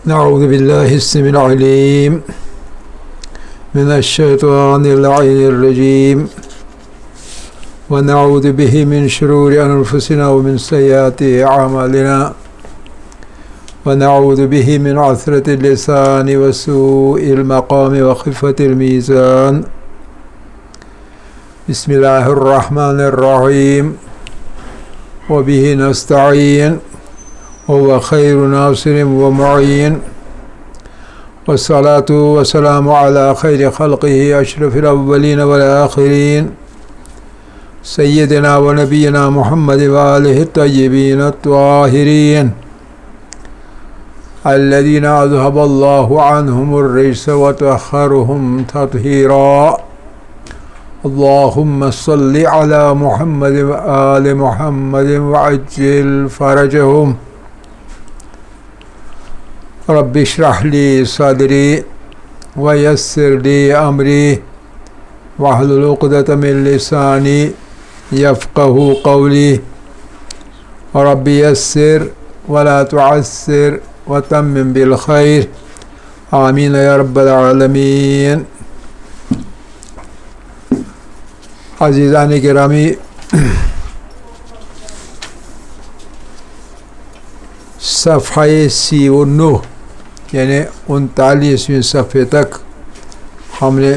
نعوذ باللہ السمیع العلیم من الشیطان اللعین الرجیم ونعوذ به من شرور انفسنا ومن سیئات اعمالنا ونعوذ به من عثرة اللسان وسوء المقام وخفة الميزان بسم الله الرحمن الرحيم وبه نستعين وهو خير ناصر ومعين والصلاة والسلام على خير خلقه أشرف الأولين والآخرين سيدنا ونبينا محمد وآله الطيبين الطاهرين الذين أذهب الله عنهم الرجس وطهرهم تطهيرا اللهم صل على محمد وآل محمد وعجل فرجهم رب اشرح لي صدري ويسر لي أمري واحلل عقدة من لساني يفقه قولي رب يسر ولا تعسر وتمم بالخير آمين يا رب العالمين. عزیزان گرامی، صفحہ 39 یعنی 39ویں صفحے تک ہم نے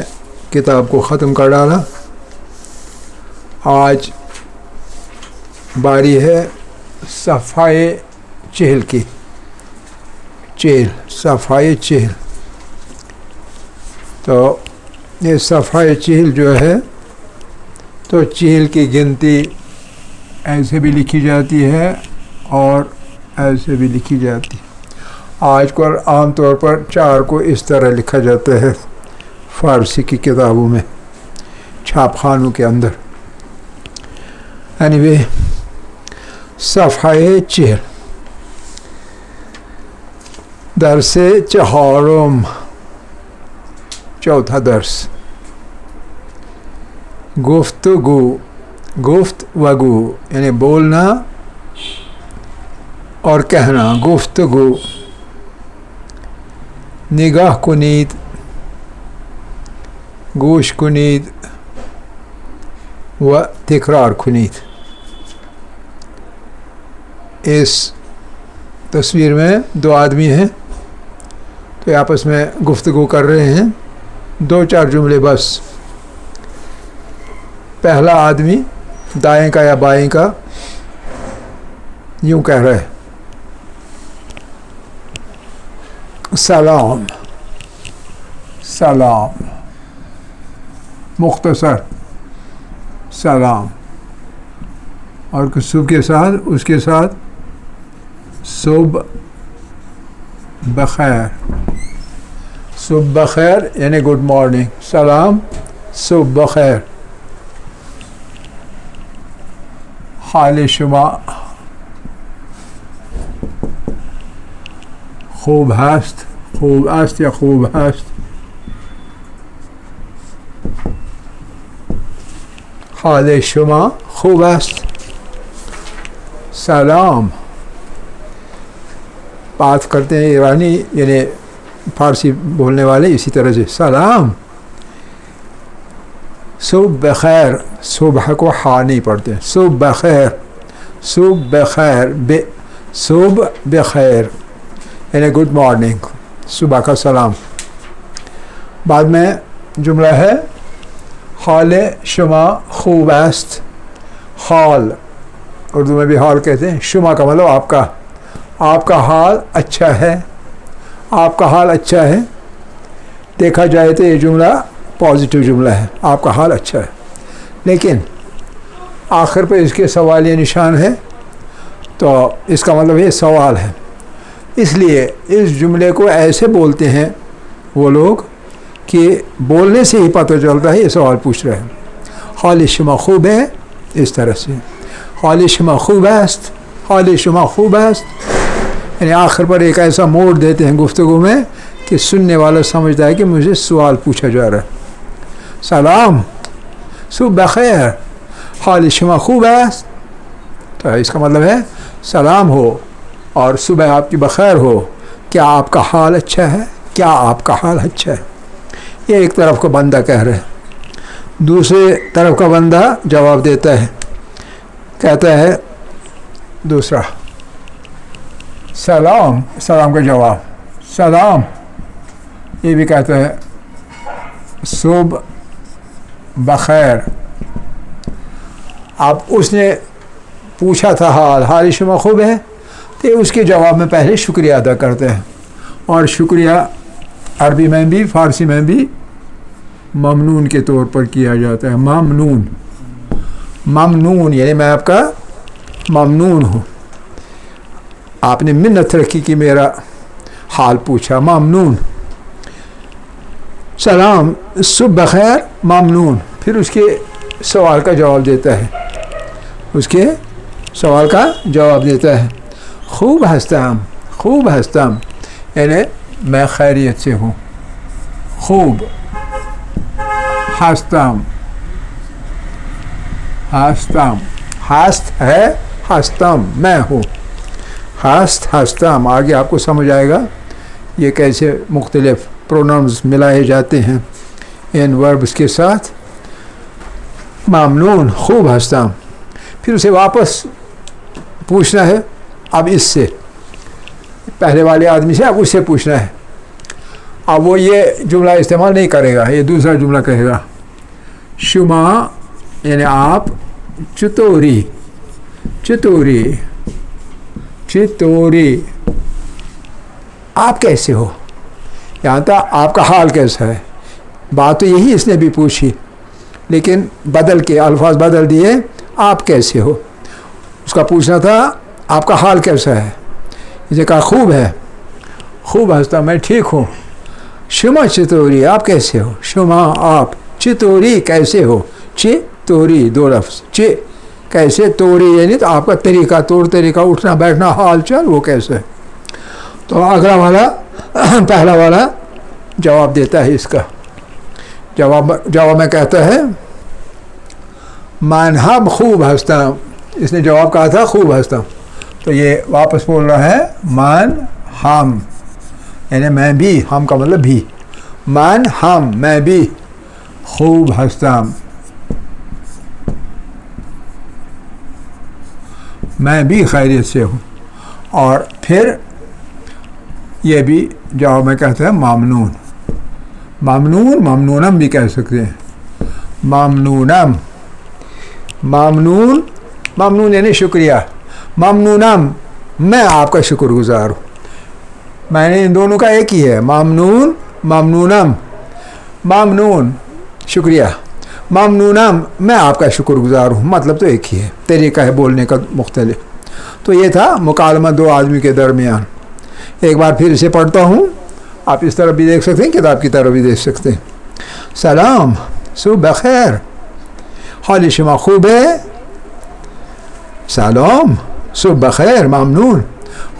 کتاب کو ختم کر ڈالا. آج باری ہے صفحہ 40 کی. صفحہ 40. تو یہ صفحہ 40 جو ہے تو 40 کی گنتی ایسے بھی لکھی جاتی ہے اور ایسے بھی لکھی جاتی ہے. آج کل عام طور پر 4 کو اس طرح لکھا جاتا ہے فارسی کی کتابوں میں، چھاپ خانوں کے اندر. anyway صفحہ 40 درس 4، چوتھا درس. گفت وگو یعنی بولنا اور کہنا. گفتگو. نگاہ کنید، گوش کنید و تکرار کنید. اس تصویر میں 2 آدمی ہیں تو آپس میں گفتگو کر رہے ہیں. 2-4 جملے بس. پہلا آدمی دائیں کا یا بائیں کا یوں کہہ رہے: سلام. سلام مختصر سلام، اور صبح کے ساتھ اس کے ساتھ صبح بخیر. صبح بخیر یعنی گڈ مارننگ. سلام صبح بخیر. حال شما خوب هست. خوب است یا خوب هست. حال شما خوب است. سلام. بات کرتے ہیں ایرانی یعنی فارسی بولنے والے اسی طرح سے. سلام. صبح بخیر. صبح کو ہا نہیں پڑھتے. صبح بخیر. صبح بخیر. صبح بخیر یعنی گڈ مارننگ، صبح کا سلام. بعد میں جملہ ہے حال شما خوب است. حال اردو میں بھی حال کہتے ہیں. شما کا مطلب آپ کا. آپ کا حال اچھا ہے. آپ کا حال اچھا ہے. دیکھا جائے تو یہ جملہ پازیٹیو جملہ ہے. آپ کا حال اچھا ہے، لیکن آخر پہ اس کے سوالیہ نشان ہے تو اس کا مطلب یہ سوال ہے. اس لیے اس جملے کو ایسے بولتے ہیں وہ لوگ کہ بولنے سے ہی پتہ چلتا ہے یہ سوال پوچھ رہے ہیں. حال شما خوب ہے، اس طرح سے. حال شما خوب است. حال شما خوب است یعنی آخر پر ایک ایسا موڑ دیتے ہیں گفتگو میں کہ سننے والا سمجھتا ہے کہ مجھے سوال پوچھا جا رہا ہے. سلام صبح بخیر. حال شما خوب است. تو اس کا مطلب ہے سلام ہو اور صبح آپ کی بخیر ہو. کیا آپ کا حال اچھا ہے؟ کیا آپ کا حال اچھا ہے؟ یہ ایک طرف کا بندہ کہہ رہا ہے، دوسرے طرف کا بندہ جواب دیتا ہے، کہتا ہے دوسرا سلام، سلام کا جواب سلام، یہ بھی کہتا ہے صبح بخیر۔ اب اس نے پوچھا تھا حال شما خوب ہے، تو اس کے جواب میں پہلے شکریہ ادا کرتے ہیں، اور شکریہ عربی میں بھی فارسی میں بھی ممنون کے طور پر کیا جاتا ہے۔ ممنون، ممنون یعنی میں آپ کا ممنون ہوں، آپ نے منت رکھی کہ میرا حال پوچھا، ممنون۔ سلام، صبح بخیر، ممنون، پھر اس کے سوال کا جواب دیتا ہے، اس کے سوال کا جواب دیتا ہے خوب ہستم، خوب ہستم یعنی میں خیریت سے ہوں، خوب ہستم، ہستم، ہست ہے ہستم میں ہوں، ہست ہستم۔ آگے آپ کو سمجھ آئے گا یہ کیسے مختلف پروناؤنز ملائے جاتے ہیں ان وربس کے ساتھ۔ ممنون، خوب ہستم، پھر اسے واپس پوچھنا ہے، اب اس سے پہلے والے آدمی سے اب اس سے پوچھنا ہے۔ اب وہ یہ جملہ استعمال نہیں کرے گا، یہ دوسرا جملہ کہے گا، شما یعنی آپ، چطوری، چطوری، چطوری، آپ کیسے ہو؟ یہاں تھا آپ کا حال کیسا ہے، بات تو یہی اس نے بھی پوچھی، لیکن بدل کے الفاظ بدل دیے، آپ کیسے ہو۔ اس کا پوچھنا تھا آپ کا حال کیسا ہے، اسے کہا خوب ہے، خوب ہستا، میں ٹھیک ہوں۔ شما چطوری، آپ کیسے ہو، شما آپ، چطوری کیسے ہو، چطوری دو لفظ، کیسے، توری یعنی تو آپ کا طریقہ، طور طریقہ، اٹھنا بیٹھنا، حال چال وہ کیسے ہے۔ تو اگلا والا پہلا والا جواب دیتا ہے، اس کا جواب میں کہتا ہے من ہم خوب ہستم، اس نے جواب کہا تھا خوب ہستم، تو یہ واپس بول رہا ہے من ہم یعنی میں بھی، ہم کا مطلب بھی، من ہم میں بھی خوب ہستم، میں بھی خیریت سے ہوں۔ اور پھر یہ بھی جواب میں کہتا ہے ممنون، ممنون، ممنونم بھی کہہ سکتے ہیں، ممنونم، ممنون، ممنون یعنی شکریہ، ممنونم میں آپ کا شکر گزار ہوں۔ میں نے ان دونوں کا ایک ہی ہے، ممنون، ممنونم، ممنون شکریہ، ممنونم میں آپ کا شکر گزار ہوں، مطلب تو ایک ہی ہے، طریقہ ہے بولنے کا مختلف۔ تو یہ تھا مکالمہ دو آدمی کے درمیان۔ ایک بار پھر اسے پڑھتا ہوں، آپ اس طرف بھی دیکھ سکتے ہیں، کتاب کی طرف بھی دیکھ سکتے ہیں۔ سلام، صبح بخیر، حال شما خوب ہے؟ سلام، صبح بخیر، ممنون،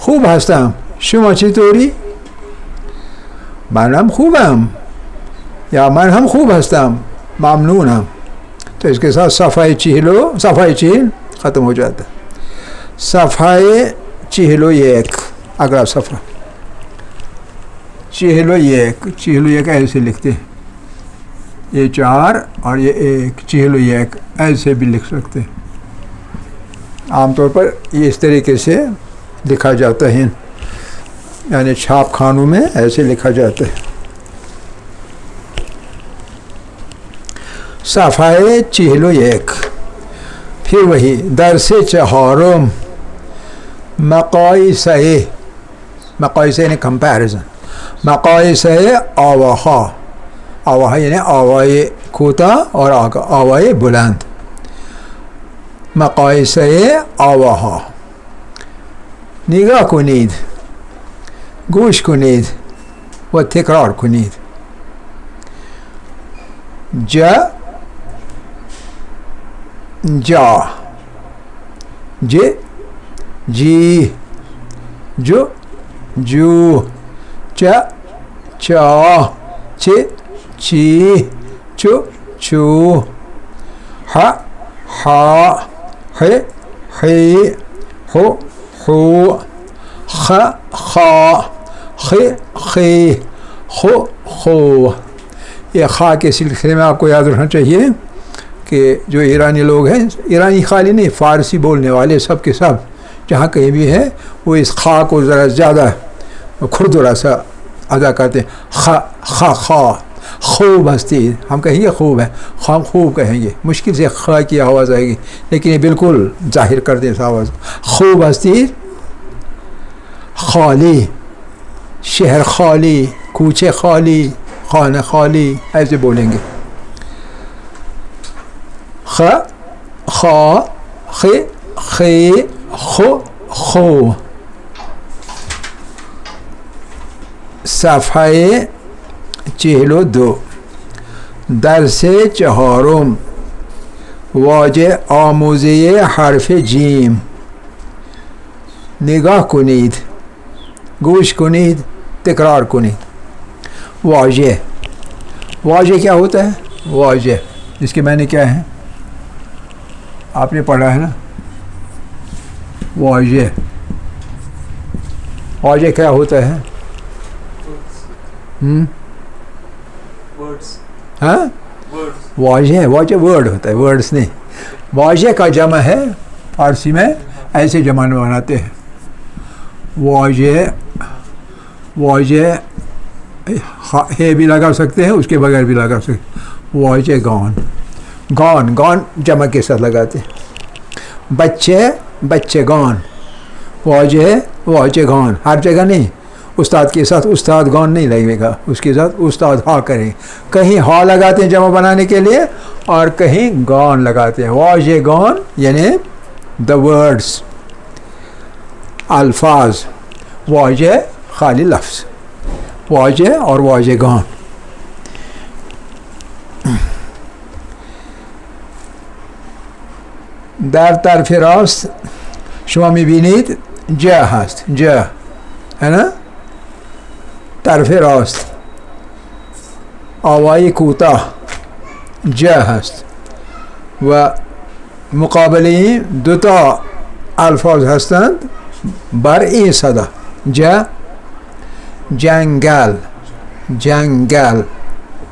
خوب هستم، شما چطوری؟ منم خوبم، یا من هم خوب هستم، ممنونم۔ تو اس کے ساتھ صفحہ 40 ختم ہو جاتا ہے۔ صفحہ 41 اگلا صفحہ 41 ایسے لکھتے ہیں، یہ 4 اور یہ 1، 41 ایسے بھی لکھ سکتے ہیں۔ عام طور پر یہ اس طریقے سے لکھا جاتا ہے، یعنی چھاپ خانوں میں ایسے لکھا جاتا ہے۔ صفحہ 41 پھر وہی درس چہارم، مقایسہ یعنی کمپیریزن، مقایسہ آواہا، آواہا یعنی آوائے کوتاہ اور آوائے بلند، مقایسہ آواہا۔ نگاه کنید، گوش کنید و تکرار کنید. جا، جا، ج، جی، جو، جو، چ، چا، چ، چی، چو، چو، ح، حا، ح، حی، ہو، خو، خ، خا، خ خی خو خو. یہ خا کے سلسلے میں آپ کو یاد رکھنا چاہیے کہ جو ایرانی لوگ ہیں، ایرانی خالی نہیں، فارسی بولنے والے سب کے سب جہاں کہیں بھی ہیں، وہ اس خا کو ذرا زیادہ کھردرا سا ادا کرتے ہیں. خا خا خا خوب ہستی، ہم کہیں گے خوب ہے، ہم خوب کہیں گے، مشکل سے خا کی آواز آئے گی، لیکن یہ بالکل ظاہر کر دیں اس آواز. خوب ہستی، خالی، شہر خالی، کوچے خالی، خانہ خالی، ایسے بولیں گے. خ خا خ خی خو خو. صفحه 42 درس چهارم واژه آموزه حرف جیم. نگاه کنید، گوش کنید، تکرار کنید. واژه، واژه کیا ہوتا ہے؟ واژه جس کے معنی کیا ہے؟ آپ نے پڑھا ہے نا. واژه، واژه کیا ہوتا ہے؟ ہاں، واژه، واژه ورڈ ہوتا ہے، ورڈس نہیں. واژه کا جمع ہے فارسی میں ایسے جمع بناتے ہیں. واژه، واژه ہے بھی لگا سکتے ہیں، اس کے بغیر بھی لگا سکتے ہیں. واژه گان، گان، گان جمع کے ساتھ لگاتے ہیں. بچے، بچے گان. واژه، واژه گان ہر جگہ نہیں. استاد کے ساتھ استاد گان نہیں لگے گا، اس کے ساتھ استاد ہا کریں. کہیں ہا لگاتے ہیں جمع بنانے کے لیے اور کہیں گان لگاتے ہیں. واژه گان یعنی the words، الفاظ. واژه خالی لفظ، واژه اور واژه گان. در طرف راست شما میبینید جا هست، جا ہے نا، طرف راست. آوای کوتاه جا هست و مقابله دوتا الفاظ هستند بر این صدا. جا، جنگل، جنگل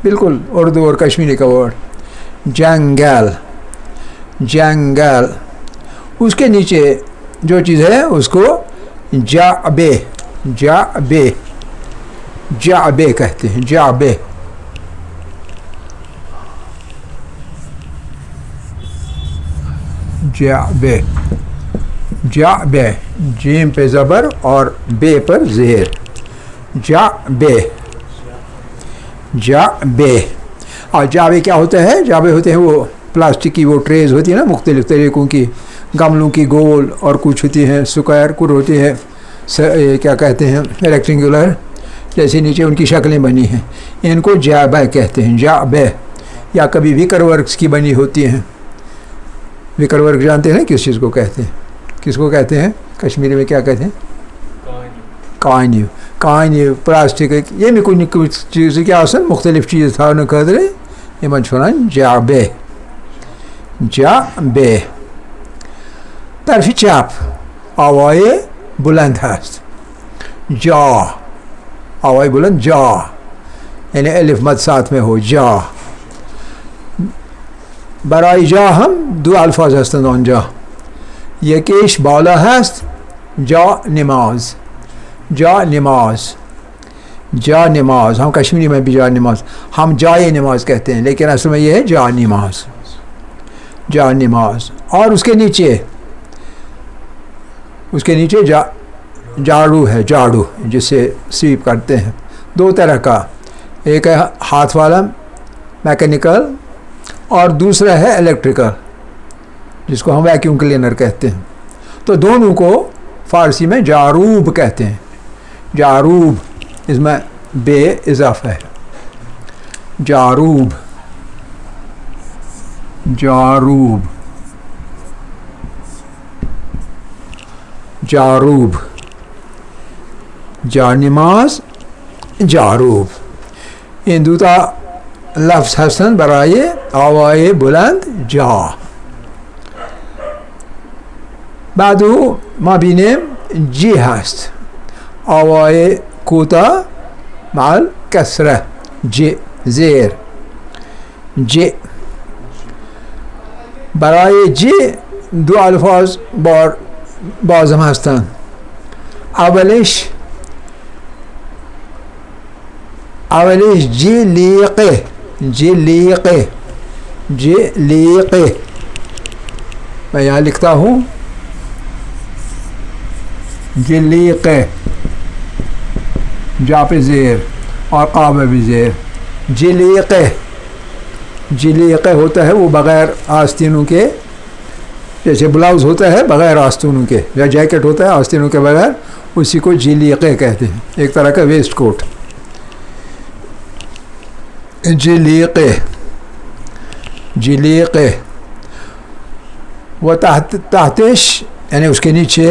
بالکل اردو اور کشمیری کا ورڈ. جنگل، جنگل. اس کے نیچے جو چیز ہے اس کو جعبے، جعبے، جعبے کہتے ہیں. جعبے، جعبے، جعبے، جیم پہ زبر اور بے پر زیر. جعبے، جعبے. اور جعبے کیا ہوتا ہے؟ جعبے ہوتے ہیں وہ پلاسٹک کی وہ ٹریز ہوتی ہے نا، مختلف طریقوں کی، گملوں کی گول اور کچھ ہوتی ہیں اسکوائر، کچھ ہوتی ہے کیا کہتے ہیں ریکٹینگولر، جیسے نیچے ان کی شکلیں بنی ہیں. ان کو جعبہ کہتے ہیں، جعبہ. یا کبھی وکر ورکس کی بنی ہوتی ہیں. وکر ورک جانتے ہیں کس چیز کو کہتے ہیں؟ کس کو کہتے ہیں کشمیری میں کیا کہتے ہیں؟ کائنیو. کائنیو پلاسٹک، یہ بھی کچھ چیز کیا اصل مختلف چیز تھا نہ قدرے یہ مجھولان. جعبہ، جعبہ. طرف چپ آوای بلند هست. جا، آوای بلند جا، یعنی الف مد ساتھ میں ہو. جا. برای جا هم دو الفاظ هستند آنجا. یکیش بالا هست، جا نماز، جا نماز، جا نماز. ہم کشمیری میں بھی جا نماز، ہم جائے نماز کہتے ہیں، لیکن اصل میں یہ ہے جا نماز، جا نماز. اور اس کے نیچے، اس کے نیچے جاڑو ہے، جاڑو جس سے سویپ کرتے ہیں. دو طرح کا، ایک ہے ہاتھ والا میکینیکل اور دوسرا ہے الیکٹریکل جس کو ہم ویکیوم کلینر کہتے ہیں. تو دونوں کو فارسی میں جاروب کہتے ہیں. جاروب، اس میں بے اضافہ ہے. جاروب، جاروب، جاروب. جانماز، جاروب. این دوتا لفظ هستند برای آوای بلند جا. بعد ما بینیم جی هست، آوای کوتا مال کسرہ ج زیر ج. برای ج دو الفاظ بازم هستند. اولش جلیقه جلیقه جلیقه. میں یہاں لکھتا ہوں جلیقه جا پہ زیر اور قا میں بھی زیر. جلیقه جلیقه ہوتا ہے وہ بغیر آستینوں کے، جیسے بلاؤز ہوتا ہے بغیر آستینوں کے، یا جیکٹ ہوتا ہے آستینوں کے بغیر، اسی کو جلیقه کہتے ہیں، ایک طرح کا ویسٹ کوٹ. جلیقه جلیقه. وہ تحتش یعنی اس کے نیچے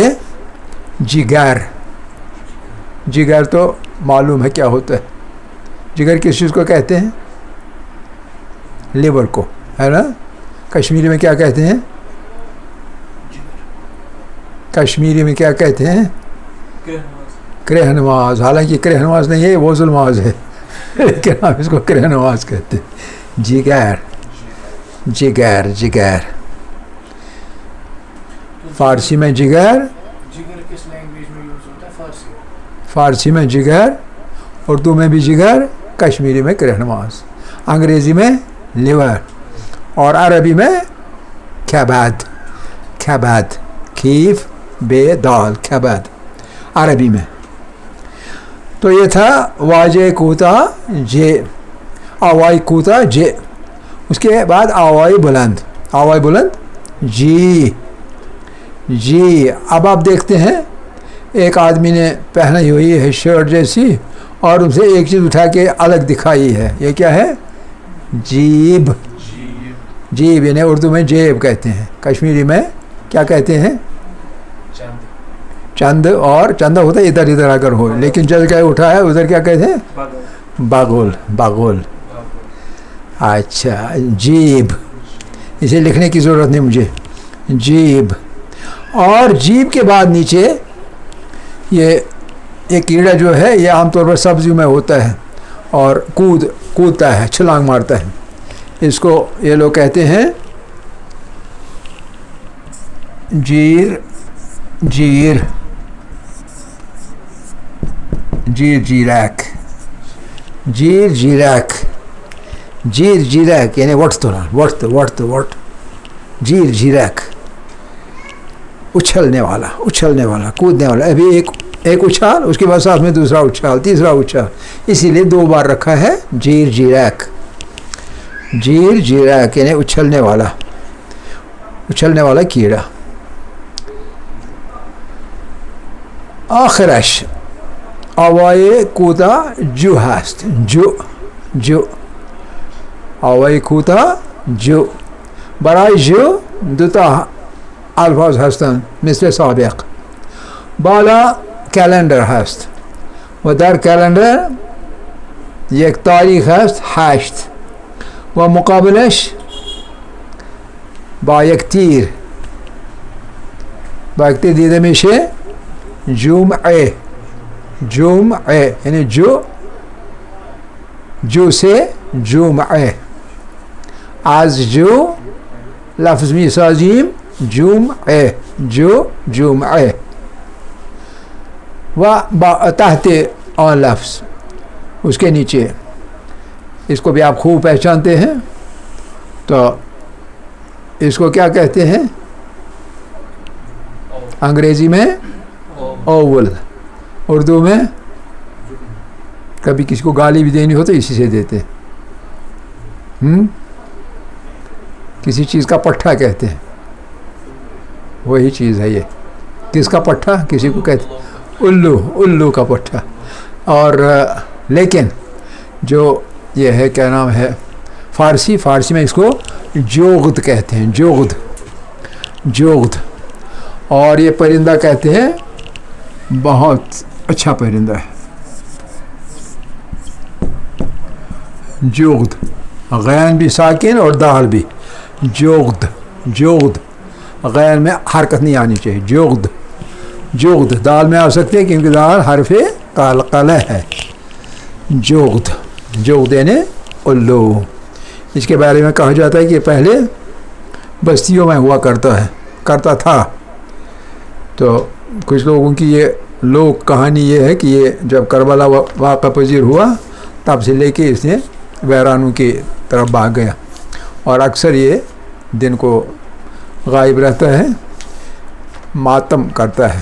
جگر. جگر تو معلوم ہے کیا ہوتا ہے. جگر کس چیز کو کہتے ہیں؟ لیور کو، ہے نا. کشمیری میں کیا کہتے ہیں؟ کشمیری میں کیا کہتے ہیں؟ کرہ نواز. حالانکہ کرہ نواز نہیں ہے، وہ ظلماز ہے، لیکن آپ اس کو کرہ نواز کہتے ہیں. جگر جگر جگر. فارسی میں جگر، کس لینگویج میں یوز ہوتا ہے؟ فارسی میں جگر، اردو میں بھی جگر، کشمیری میں کرہ نواز، انگریزی میں لیور، اور عربی میں کبد. کبد کیف بے دال کبد عربی میں. تو یہ تھا واجے کوتا جے، آوائی کوتا جے. اس کے بعد آوائی بلند. آوائی بلند جی جی. اب آپ دیکھتے ہیں ایک آدمی نے پہنی ہوئی ہے شرٹ جیسی، اور ان سے ایک چیز اٹھا کے الگ دکھائی ہے. یہ کیا ہے؟ جیب. جیب یعنی اردو میں جیب کہتے ہیں، کشمیری میں کیا کہتے ہیں؟ چند. اور چندہ ہوتا ہے ادھر ادھر اگر ہو، لیکن جب کیا اٹھا ہے ادھر کیا کہتے ہیں؟ باغول. باغول. اچھا جیب، اسے لکھنے کی ضرورت نہیں مجھے. جیب. اور جیب کے بعد نیچے یہ کیڑا جو ہے یہ عام طور پر سبزیوں میں ہوتا ہے اور کودتا ہے، چھلانگ مارتا ہے. اس کو یہ لوگ کہتے ہیں جیر. جیر جیر جیرک. جیر جیرک. جیر جیرک یعنی وٹ وٹ. جیر جیرک اچھلنے والا، اچھلنے والا، کودنے والا. ابھی ایک اچھال، اس کے بعد ساتھ میں دوسرا اچھال، تیسرا اچھال، اسی لیے دو بار رکھا ہے جیر جیرک. جیر جیرک یعنی اچھلنے والا، اچھلنے والا کیڑا. آخرش آوای کوتا جو هست. جو آوای کوتا جو. برای جو دوتا الفاظ هستند مثل سابق. بالا کلندر هست و در کلندر یک تاریخ هست 8 و مقابلش با یک تیر دیده میشه جمعه. جمعه یعنی جو سے جمعه. از جو لفظ می سازیم جمعه. جمعه. و با تحت آن لفظ اس کے نیچے، اس کو بھی آپ خوب پہچانتے ہیں. تو اس کو کیا کہتے ہیں انگریزی میں؟ اوول. اردو میں کبھی کسی کو گالی بھی دینی ہو تو اسی سے دیتے. کسی چیز کا پٹھا کہتے ہیں، وہی چیز ہے یہ. کس کا پٹھا؟ کسی کو کہتے الو کا پٹھا. اور لیکن جو یہ ہے کیا نام ہے فارسی میں اس کو جوغد کہتے ہیں. جوغد. اور یہ پرندہ کہتے ہیں بہت اچھا پرندہ ہے جوغد. غین بھی ساکن اور دال بھی. جوغد. غین میں حرکت نہیں آنی چاہیے. جوغد. دال میں آ سکتے ہیں کیونکہ دال حرف قلقلہ ہے. جغد جغد یعنی الو. اس کے بارے میں کہا جاتا ہے کہ پہلے بستیوں میں ہوا کرتا تھا. تو کچھ لوگوں کی یہ لوک کہانی یہ ہے کہ یہ جب کربلا واقع پذیر ہوا تب سے لے کے اس نے ویرانوں کی طرف بھاگ گیا، اور اکثر یہ دن کو غائب رہتا ہے، ماتم کرتا ہے.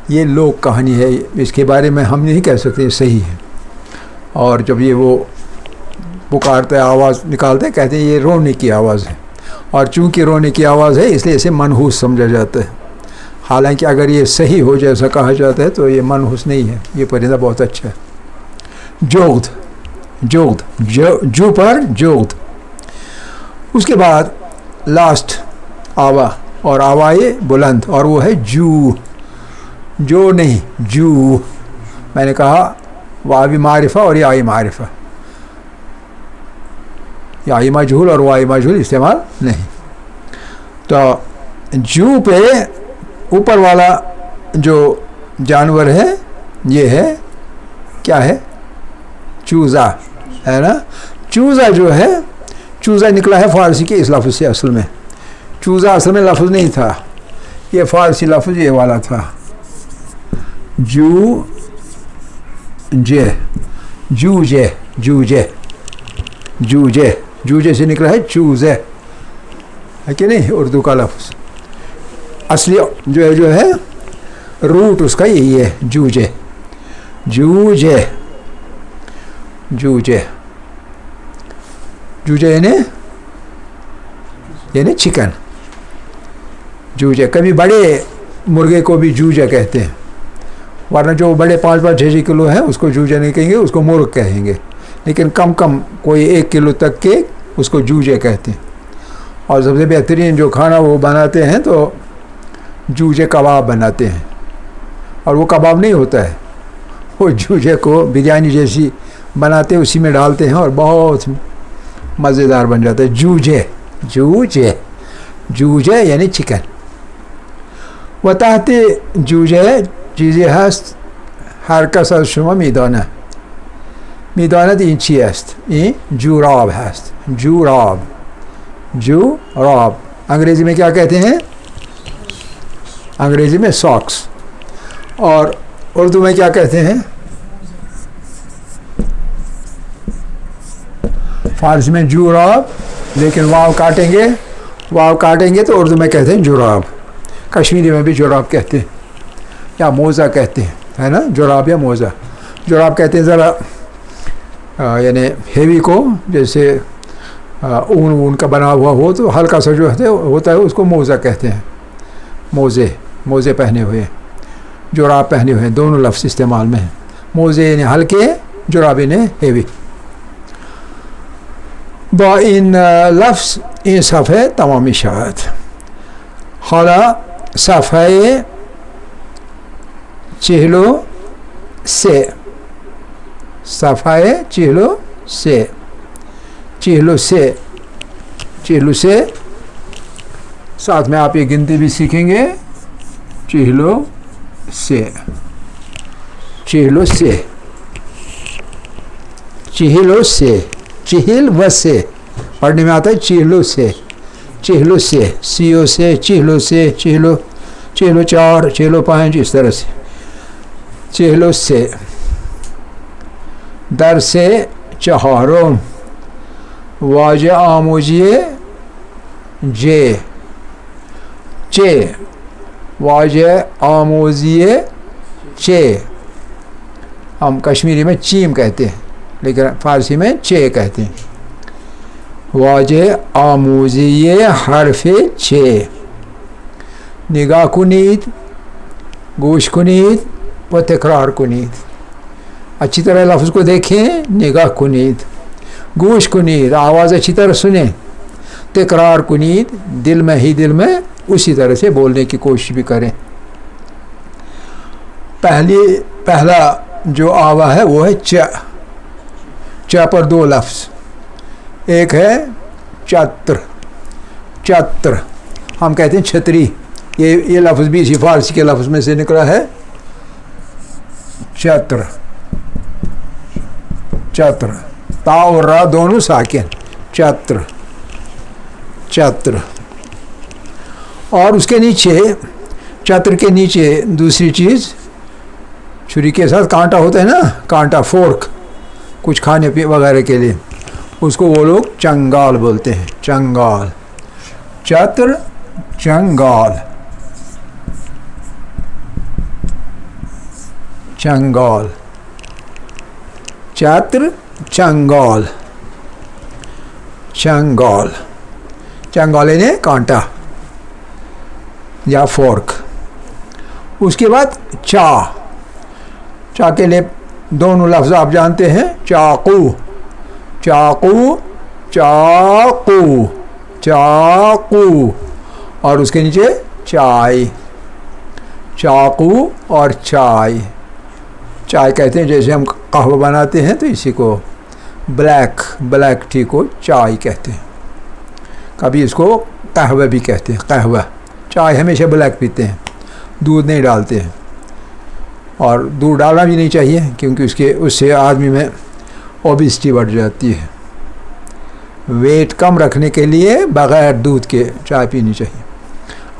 یہ لوک کہانی ہے، اس کے بارے میں ہم نہیں کہہ سکتے صحیح ہے. اور جب یہ وہ پکارتے آواز نکالتے کہتے ہیں یہ رونے کی آواز ہے، اور چونکہ رونے کی آواز ہے اس لیے اسے منحوس سمجھا جاتا ہے. حالانکہ اگر یہ صحیح ہو جیسا کہا جاتا ہے تو یہ منحوس نہیں ہے، یہ پرندہ بہت اچھا ہے. جغد جغد جو پر جغد. اس کے بعد لاسٹ آوا، اور آوائے بلند، اور وہ ہے جو نہیں جو. میں نے کہا واوی معرفہ اور یائی معرفہ، یائی مجہول اور وائی مجہول استعمال نہیں. تو جو پہ اوپر والا جو جانور ہے یہ ہے کیا ہے؟ چوزا ہے نا. چوزا جو ہے، چوزا نکلا ہے فارسی کے اس لفظ سے. اصل میں چوزا اصل میں لفظ نہیں تھا، یہ فارسی لفظ یہ والا تھا، جوجے سے نکلا ہے چوزے، ہے کہ نہیں؟ اردو کا لفظ اصلی جو ہے روٹ اس کا یہی ہے، جوجے یعنی چکن. جوجے. کبھی بڑے مرغے کو بھی جوجے کہتے ہیں، ورنہ جو بڑے 5-6 کلو ہے اس کو جوجے نہیں کہیں گے، اس کو مرغ کہیں گے. لیکن کم کوئی 1 کلو تک کے اس کو جوجے کہتے ہیں. اور سب سے بہترین جو کھانا وہ بناتے ہیں تو جوجے کباب بناتے ہیں، اور وہ کباب نہیں ہوتا ہے، وہ جوجے کو بریانی جیسی بناتے ہیں، اسی میں ڈالتے ہیں اور بہت مزیدار بن جاتا ہے. جوجے یعنی چکن. و تحت جوجه چیزی هست هر کس از شما میداند این چی است؟ این جوراب هست. جوراب انگریزی میں کیا کہتے ہیں؟ انگریزی میں ساکس. اور اردو میں کیا کہتے ہیں؟ فارسی میں جوراب، لیکن واو کاٹیں گے تو اردو میں کہتے ہیں جوراب. کشمیری میں بھی جوراب کہتے ہیں یا موزہ کہتے ہیں، ہے نا؟ جوراب یا موزہ. جوراب کہتے ہیں ذرا یعنی ہیوی کو، جیسے اون کا بنا ہوا ہو تو ہلکا سا جو ہوتا ہے اس کو موزہ کہتے ہیں. موزے پہنے ہوئے، جوراب پہنے ہوئے، دونوں لفظ استعمال میں ہیں. موزے یعنی ہلکے، جوراب یعنی ہیوی. با این لفظ این صفحه تمام شد. حالا صفحه 43 صفحه 43 ساتھ میں آپ یہ گنتی بھی سیکھیں گے. 43 چہل و سے پڑھنے میں آتا ہے. چہلو سے سیو سے، چہلو 4، چہلو 5، اس طرح سے. چہلو سے. درس چہارم واژه آموزی چه. واژه آموزی چه ہم کشمیری میں چیم کہتے ہیں، لیکن فارسی میں چه کہتے ہیں. واژه آموزی حرف چه. نگاه کنید، گوش کنید و تکرار کنید. اچھی طرح لفظ کو دیکھیں، نگاہ کنید، گوش کنید، آواز اچھی طرح سنیں، تکرار کنید، دل میں اسی طرح سے بولنے کی کوشش بھی کریں. پہلا جو آوا ہے وہ ہے چ پر 2 لفظ. ایک ہے چتر، ہم کہتے ہیں چھتری. یہ لفظ بھی اسی فارسی کے لفظ میں سے نکلا ہے. چتر چتر، تا اور را دونوں ساکن، چتر چتر. اور اس کے نیچے، چتر کے نیچے دوسری چیز، چھری کے ساتھ کانٹا ہوتا ہے نا، کانٹا، فورک، کچھ کھانے پی وغیرہ کے لیے، اس کو وہ لوگ چنگال بولتے ہیں، چنگال. چتر چنگال، چنگال، چتر چنگال، چنگال، چنگال یعنی کانٹا یا فورک. اس کے بعد چا کے لیے دونوں لفظ آپ جانتے ہیں، چاقو، چاقو، چاقو، چاقو. اور اس کے نیچے چائے، چاقو اور چائے. چائے کہتے ہیں، جیسے ہم قہوہ بناتے ہیں تو اسی کو بلیک ٹی کو چائے کہتے ہیں. کبھی اس کو قہوہ بھی کہتے ہیں، قہوہ. چائے ہمیشہ بلیک پیتے ہیں، دودھ نہیں ڈالتے ہیں، اور دودھ ڈالنا بھی نہیں چاہیے کیونکہ اس سے آدمی میں اوبیسٹی بڑھ جاتی ہے. ویٹ کم رکھنے کے لیے بغیر دودھ کے چائے پینی چاہیے.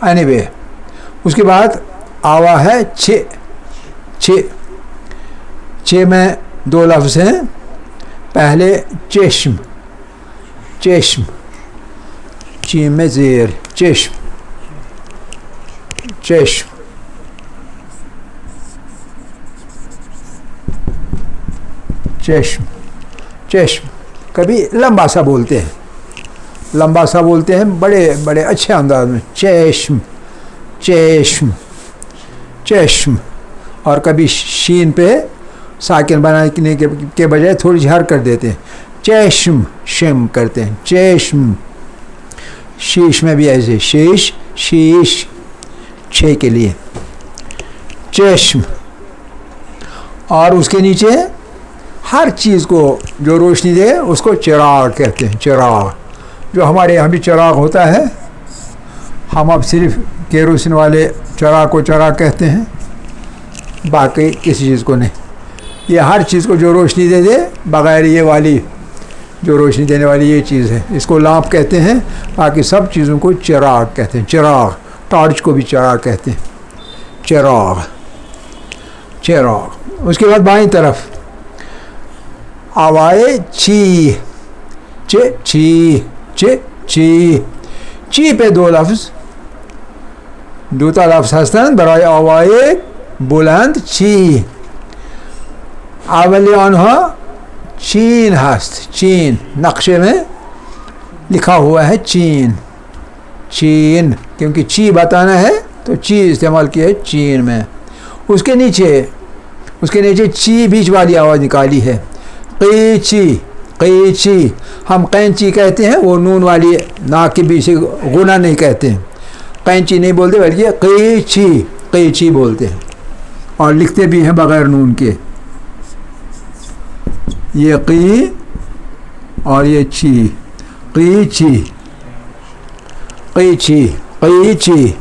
اینی وے، اس کے بعد آوا ہے چھ میں دو لفظ ہیں. پہلے چشم، چشم، چین میں زیر، چشم، چشم. چشم، چشم. کبھی لمبا سا بولتے ہیں، لمبا سا بولتے ہیں، بڑے اچھے انداز میں، چشم، چشم، چشم. اور کبھی شین پہ ساکن بنانے کے بجائے تھوڑی جھار کر دیتے ہیں، چشم، شم کرتے ہیں، چشم. شیش میں بھی ایسے، شیش چھ کے لیے، چشم. اور اس کے نیچے ہر چیز کو جو روشنی دے اس کو چراغ کہتے ہیں، چراغ. جو ہمارے یہاں بھی چراغ ہوتا ہے، ہم اب صرف کیروسین والے چراغ کو چراغ کہتے ہیں، باقی کسی چیز کو نہیں. یہ ہر چیز کو جو روشنی دے بغیر یہ والی جو روشنی دینے والی یہ چیز ہے، اس کو لامپ کہتے ہیں. باقی سب چیزوں کو چراغ کہتے ہیں، چراغ. ٹارچ کو بھی چراغ کہتے ہیں، چراغ، چراغ. اس کے بعد بائیں طرف آوائے چی، چی پہ دو لفظ، دوتا لفظ هستند برای آوای بلند چی. اولی آنها چین هست، چین. نقشے میں لکھا ہوا ہے چین، چین، کیونکہ چی بتانا ہے تو چی استعمال کیا ہے چین میں. اس کے نیچے چی بیچ والی آواز نکالی ہے، قیچی، قیچی. ہم قینچی کہتے ہیں، وہ نون والی ناک کے بیچ سے غنہ نہیں کہتے ہیں، قینچی نہیں بولتے بلکہ قیچی، قیچی بولتے ہیں. اور لکھتے بھی ہیں بغیر نون کے، یہ قی اور یہ چی، قیچی، قیچی، قیچی.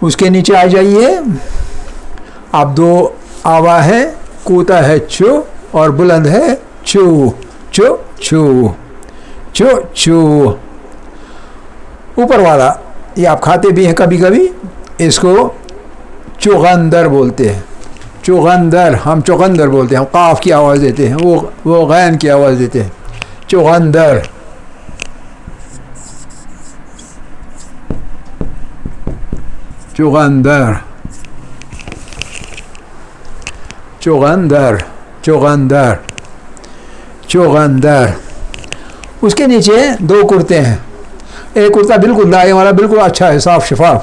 اس کے نیچے آ جائیے. اب دو آوا ہے، کوتا ہے چو اور بلند ہے چو، چو چو، چو چو. اوپر والا یہ آپ کھاتے بھی ہیں کبھی کبھی، اس کو چغندر بولتے ہیں، چغندر. ہم چغندر بولتے ہیں، ہم قاف کی آواز دیتے ہیں، وہ غین کی آواز دیتے ہیں، چغندر. چغندر، چغندر، چغندر، چغندر. اس کے نیچے دو کرتے ہیں. ایک کرتا بالکل دائیں والا بالکل اچھا ہے، صاف شفاف.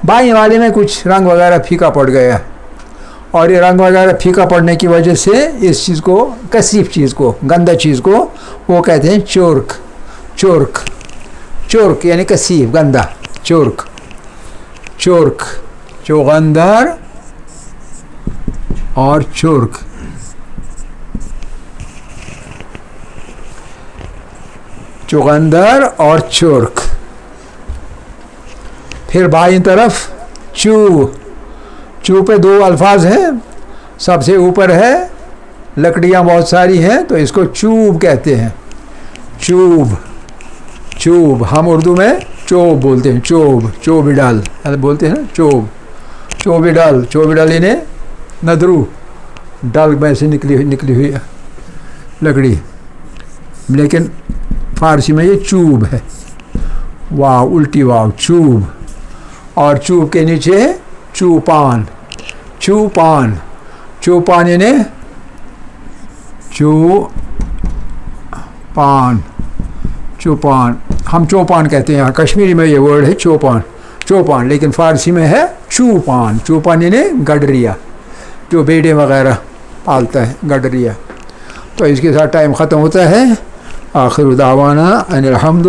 بائیں والے میں کچھ رنگ وغیرہ پھیکا پڑ گیا، اور یہ رنگ وغیرہ پھیکا پڑنے کی وجہ سے اس چیز کو، کثیف چیز کو، گندہ چیز کو وہ کہتے ہیں چرک. چرک، چرک یعنی کثیف، گندہ، چرک، چرک. چغندر اور چرک. چغندر اور چرک. پھر بائیں طرف چو پہ دو الفاظ ہیں. سب سے اوپر ہے لکڑیاں بہت ساری ہیں تو اس کو چوب کہتے ہیں. چوب ہم اردو میں چوب بولتے ہیں. چوب ڈال بولتے ہیں نا. چوب ڈال انہیں ندرو ڈال میں سے نکلی ہوئی لکڑی, لیکن فارسی میں یہ چوب ہے. واو الٹی واو چوب. اور چوب کے نیچے چوپان یعنی چوپان ہم چوپان کہتے ہیں. یہاں کشمیری میں یہ ورڈ ہے چوپان لیکن فارسی میں ہے چوپان یعنی گڈریا جو بیٹے وغیرہ پالتا ہے, گڈریا. تو اس کے ساتھ ٹائم ختم ہوتا ہے. آخر دعوانا ان الحمد